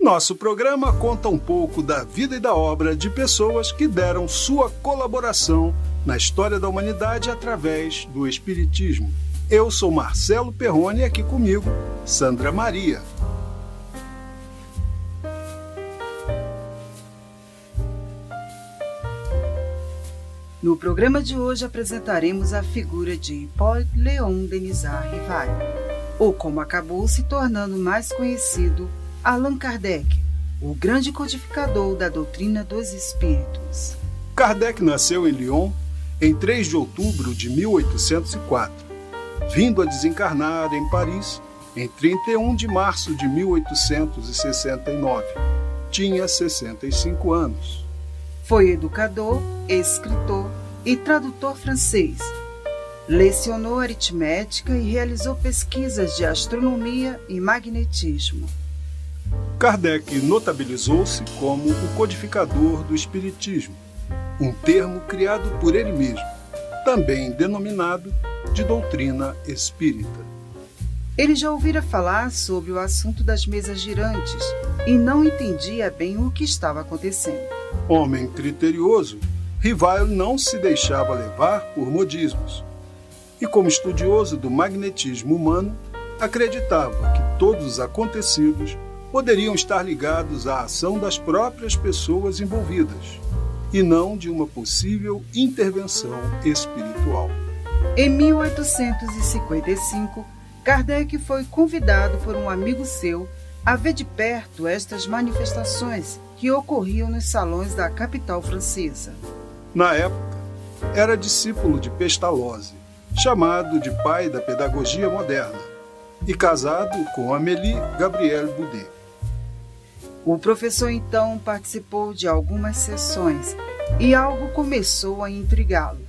Nosso programa conta um pouco da vida e da obra de pessoas que deram sua colaboração na história da humanidade através do Espiritismo. Eu sou Marcelo Perrone e aqui comigo, Sandra Maria. No programa de hoje apresentaremos a figura de Hippolyte Léon Denisard Rivail, ou como acabou se tornando mais conhecido, Allan Kardec, o grande codificador da doutrina dos espíritos. Kardec nasceu em Lyon em 3 de outubro de 1804, vindo a desencarnar em Paris em 31 de março de 1869. Tinha 65 anos. Foi educador, escritor e tradutor francês. Lecionou aritmética e realizou pesquisas de astronomia e magnetismo. Kardec notabilizou-se como o codificador do Espiritismo, um termo criado por ele mesmo, também denominado de doutrina espírita. Ele já ouvira falar sobre o assunto das mesas girantes e não entendia bem o que estava acontecendo. Homem criterioso, Rivail não se deixava levar por modismos. E como estudioso do magnetismo humano, acreditava que todos os acontecidos poderiam estar ligados à ação das próprias pessoas envolvidas, e não de uma possível intervenção espiritual. Em 1855, Kardec foi convidado por um amigo seu a ver de perto estas manifestações que ocorriam nos salões da capital francesa. Na época, era discípulo de Pestalozzi, chamado de pai da pedagogia moderna, e casado com Amélie Gabrielle Boudet. O professor então participou de algumas sessões e algo começou a intrigá-lo.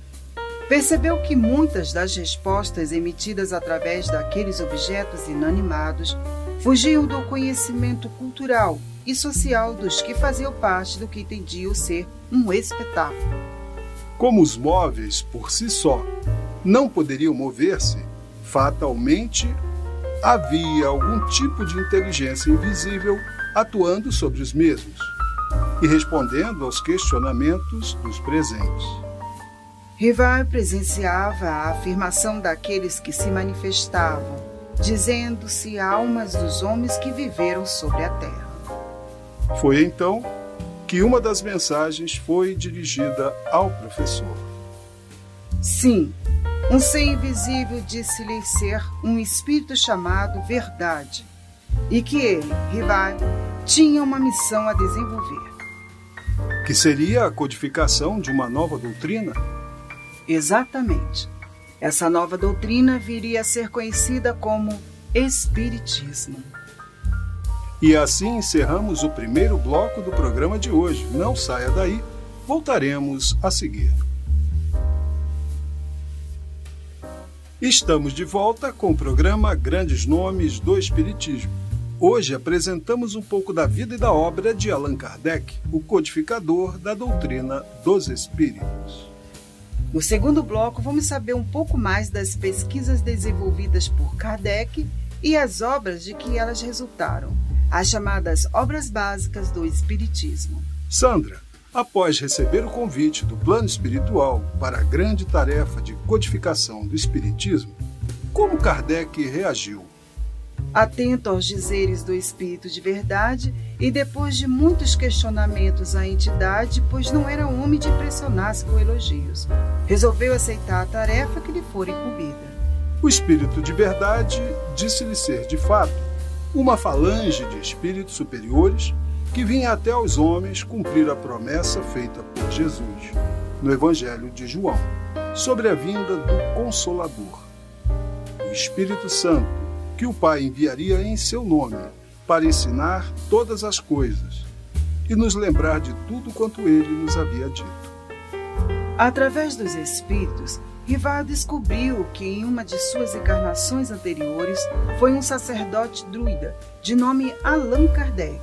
Percebeu que muitas das respostas emitidas através daqueles objetos inanimados fugiam do conhecimento cultural e social dos que faziam parte do que entendiam ser um espetáculo. Como os móveis, por si só, não poderiam mover-se, fatalmente havia algum tipo de inteligência invisível atuando sobre os mesmos e respondendo aos questionamentos dos presentes. Rivail presenciava a afirmação daqueles que se manifestavam, dizendo-se almas dos homens que viveram sobre a terra. Foi então que uma das mensagens foi dirigida ao professor. Sim, um ser invisível disse-lhe ser um espírito chamado Verdade, e que ele, Rivail, tinha uma missão a desenvolver. Que seria a codificação de uma nova doutrina? Exatamente. Essa nova doutrina viria a ser conhecida como Espiritismo. E assim encerramos o primeiro bloco do programa de hoje. Não saia daí, voltaremos a seguir. Estamos de volta com o programa Grandes Nomes do Espiritismo. Hoje apresentamos um pouco da vida e da obra de Allan Kardec, o codificador da doutrina dos espíritos. No segundo bloco, vamos saber um pouco mais das pesquisas desenvolvidas por Kardec e as obras de que elas resultaram, as chamadas obras básicas do Espiritismo. Sandra, após receber o convite do plano espiritual para a grande tarefa de codificação do Espiritismo, como Kardec reagiu? Atento aos dizeres do Espírito de Verdade e depois de muitos questionamentos à entidade, pois não era homem de impressionar-se com elogios, resolveu aceitar a tarefa que lhe fora incumbida. O Espírito de Verdade disse-lhe ser, de fato, uma falange de espíritos superiores que vinha até aos homens cumprir a promessa feita por Jesus, no Evangelho de João, sobre a vinda do Consolador, o Espírito Santo, que o Pai enviaria em seu nome, para ensinar todas as coisas e nos lembrar de tudo quanto ele nos havia dito. Através dos Espíritos, Rivail descobriu que em uma de suas encarnações anteriores foi um sacerdote druida, de nome Allan Kardec.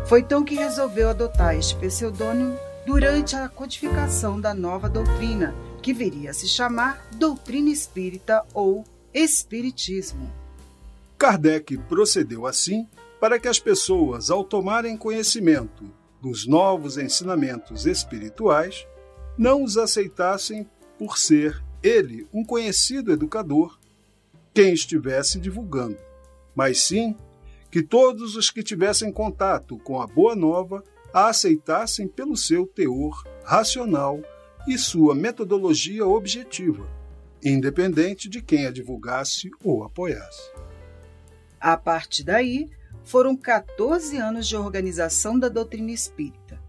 Foi então que resolveu adotar este pseudônimo durante a codificação da nova doutrina, que viria a se chamar Doutrina Espírita ou Espiritismo. Kardec procedeu assim para que as pessoas, ao tomarem conhecimento dos novos ensinamentos espirituais, não os aceitassem por ser ele um conhecido educador, quem estivesse divulgando, mas sim que todos os que tivessem contato com a Boa Nova a aceitassem pelo seu teor racional e sua metodologia objetiva, independente de quem a divulgasse ou apoiasse. A partir daí, foram 14 anos de organização da doutrina espírita.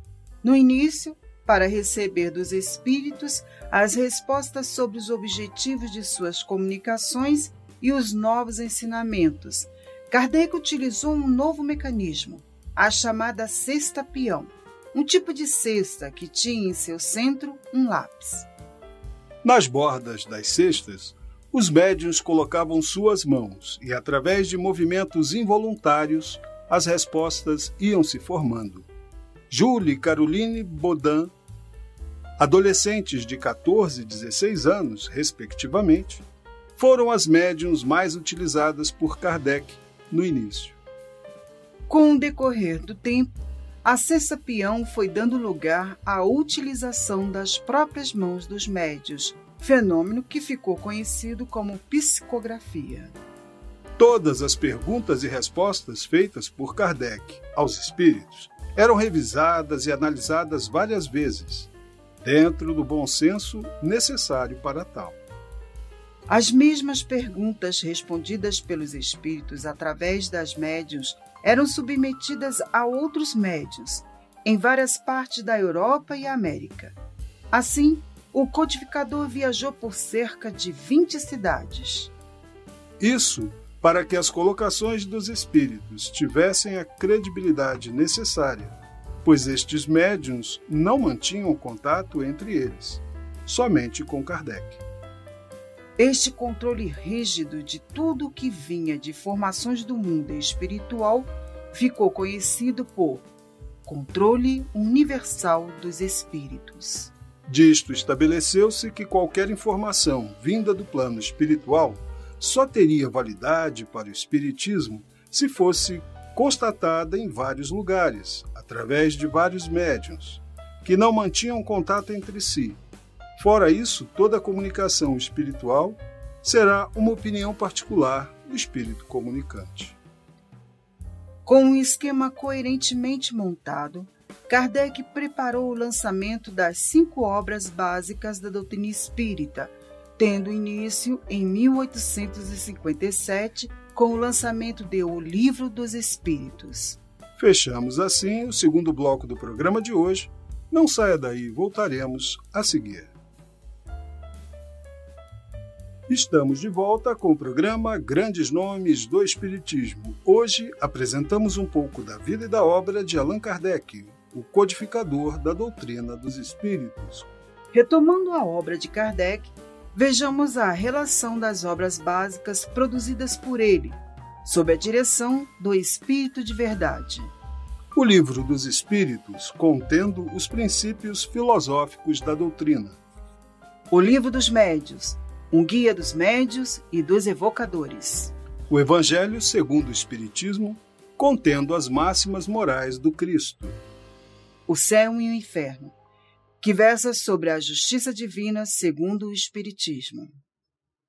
No início, para receber dos espíritos as respostas sobre os objetivos de suas comunicações e os novos ensinamentos, Kardec utilizou um novo mecanismo, a chamada cesta peão, um tipo de cesta que tinha em seu centro um lápis. Nas bordas das cestas, os médiuns colocavam suas mãos e, através de movimentos involuntários, as respostas iam se formando. Julie e Caroline Baudin, adolescentes de 14 e 16 anos, respectivamente, foram as médiuns mais utilizadas por Kardec no início. Com o decorrer do tempo, a cesta peão foi dando lugar à utilização das próprias mãos dos médiuns, fenômeno que ficou conhecido como psicografia. Todas as perguntas e respostas feitas por Kardec aos espíritos eram revisadas e analisadas várias vezes, dentro do bom senso necessário para tal. As mesmas perguntas respondidas pelos espíritos através das médiuns eram submetidas a outros médiuns, em várias partes da Europa e América. Assim, o codificador viajou por cerca de 20 cidades. Isso para que as colocações dos espíritos tivessem a credibilidade necessária, pois estes médiuns não mantinham contato entre eles, somente com Kardec. Este controle rígido de tudo o que vinha de informações do mundo espiritual ficou conhecido por controle universal dos espíritos. Disto estabeleceu-se que qualquer informação vinda do plano espiritual só teria validade para o espiritismo se fosse constatada em vários lugares, através de vários médiuns, que não mantinham contato entre si. Fora isso, toda a comunicação espiritual será uma opinião particular do espírito comunicante. Com um esquema coerentemente montado, Kardec preparou o lançamento das 5 obras básicas da doutrina espírita, tendo início em 1857 com o lançamento de O Livro dos Espíritos. Fechamos assim o segundo bloco do programa de hoje. Não saia daí, voltaremos a seguir. Estamos de volta com o programa Grandes Nomes do Espiritismo. Hoje apresentamos um pouco da vida e da obra de Allan Kardec, o codificador da doutrina dos espíritos. Retomando a obra de Kardec, vejamos a relação das obras básicas produzidas por ele, sob a direção do Espírito de Verdade. O Livro dos Espíritos, contendo os princípios filosóficos da doutrina. O Livro dos Médios, um guia dos médios e dos evocadores. O Evangelho segundo o Espiritismo, contendo as máximas morais do Cristo. O Céu e o Inferno, que versa sobre a justiça divina segundo o Espiritismo.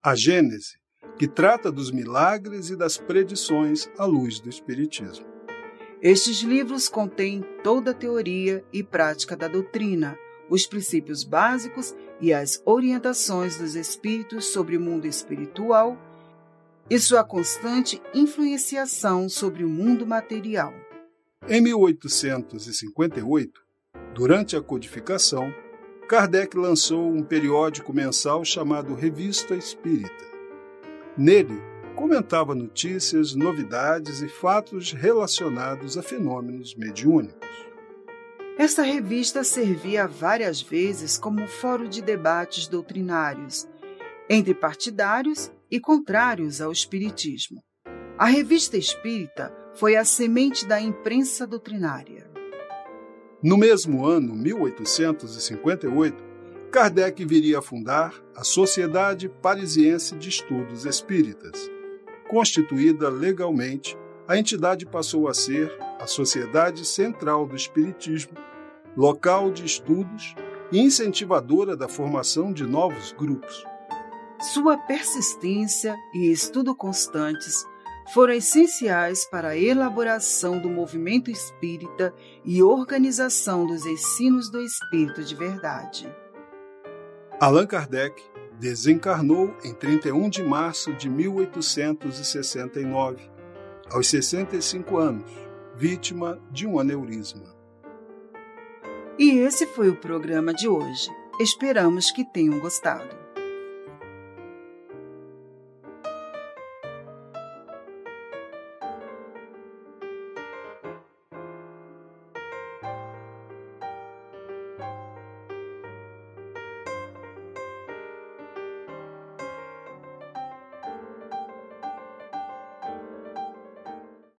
A Gênese, que trata dos milagres e das predições à luz do Espiritismo. Estes livros contêm toda a teoria e prática da doutrina, os princípios básicos e as orientações dos espíritos sobre o mundo espiritual e sua constante influenciação sobre o mundo material. Em 1858, durante a codificação, Kardec lançou um periódico mensal chamado Revista Espírita. Nele, comentava notícias, novidades e fatos relacionados a fenômenos mediúnicos. Esta revista servia várias vezes como fórum de debates doutrinários, entre partidários e contrários ao espiritismo. A Revista Espírita foi a semente da imprensa doutrinária. No mesmo ano, 1858, Kardec viria a fundar a Sociedade Parisiense de Estudos Espíritas, constituída legalmente a entidade passou a ser a Sociedade Central do Espiritismo, local de estudos e incentivadora da formação de novos grupos. Sua persistência e estudo constantes foram essenciais para a elaboração do movimento espírita e organização dos ensinos do Espírito de Verdade. Allan Kardec desencarnou em 31 de março de 1869, aos 65 anos, vítima de um aneurisma. E esse foi o programa de hoje. Esperamos que tenham gostado.